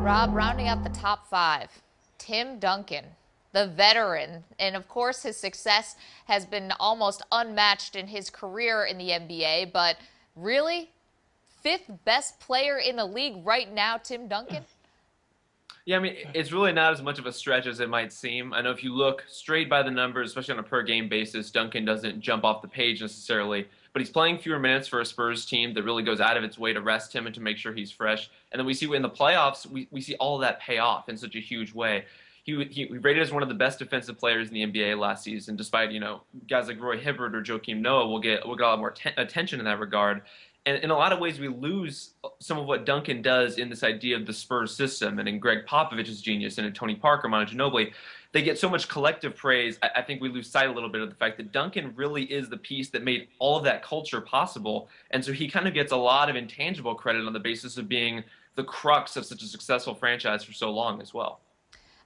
Rob, rounding out the top five, Tim Duncan, the veteran. And of course, his success has been almost unmatched in his career in the NBA. But really, fifth best player in the league right now, Tim Duncan? Yeah, I mean, it's really not as much of a stretch as it might seem. I know if you look straight by the numbers, especially on a per game basis, Duncan doesn't jump off the page necessarily, but he's playing fewer minutes for a Spurs team that really goes out of its way to rest him and to make sure he's fresh. And then we see in the playoffs, we see all of that pay off in such a huge way. He rated as one of the best defensive players in the NBA last season, despite, guys like Roy Hibbert or Joakim Noah will get a lot more attention in that regard. And in a lot of ways, we lose some of what Duncan does in this idea of the Spurs system and in Greg Popovich's genius and in Tony Parker, Manu Ginobili. They get so much collective praise. I think we lose sight a little bit of the fact that Duncan really is the piece that made all of that culture possible. And so he kind of gets a lot of intangible credit on the basis of being the crux of such a successful franchise for so long as well.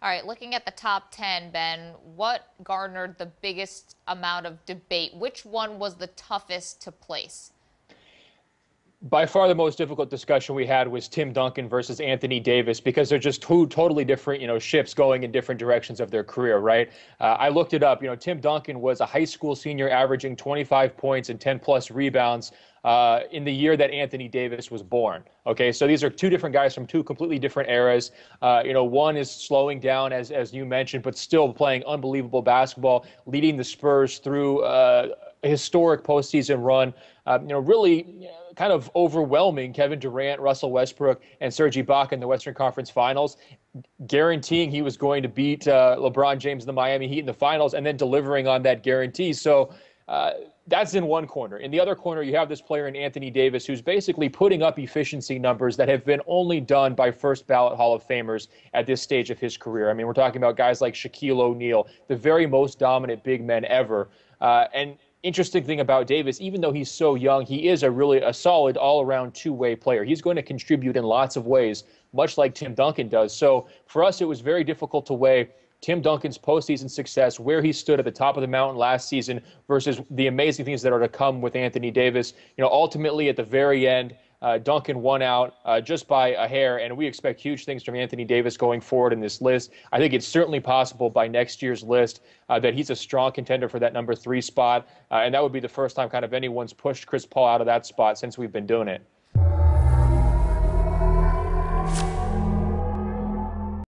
All right, looking at the top 10, Ben, what garnered the biggest amount of debate? Which one was the toughest to place? By far the most difficult discussion we had was Tim Duncan versus Anthony Davis, because they're just two totally different, ships going in different directions of their career, right? I looked it up. Tim Duncan was a high school senior averaging 25 points and 10-plus rebounds in the year that Anthony Davis was born. Okay, so these are two different guys from two completely different eras. One is slowing down, as you mentioned, but still playing unbelievable basketball, leading the Spurs through a historic postseason run. Really kind of overwhelming Kevin Durant, Russell Westbrook, and Serge Ibaka in the Western Conference Finals, guaranteeing he was going to beat LeBron James and the Miami Heat in the finals, and then delivering on that guarantee. So that's in one corner. In the other corner, you have this player in Anthony Davis who's basically putting up efficiency numbers that have been only done by first-ballot Hall of Famers at this stage of his career. I mean, we're talking about guys like Shaquille O'Neal, the very most dominant big men ever. And interesting thing about Davis, even though he's so young, he is a solid all-around two-way player. He's going to contribute in lots of ways, much like Tim Duncan does. So for us, it was very difficult to weigh Tim Duncan's postseason success, where he stood at the top of the mountain last season, versus the amazing things that are to come with Anthony Davis. Ultimately at the very end, Duncan won out just by a hair, and we expect huge things from Anthony Davis going forward in this list. I think it's certainly possible by next year's list that he's a strong contender for that number 3 spot, and that would be the first time kind of anyone's pushed Chris Paul out of that spot since we've been doing it.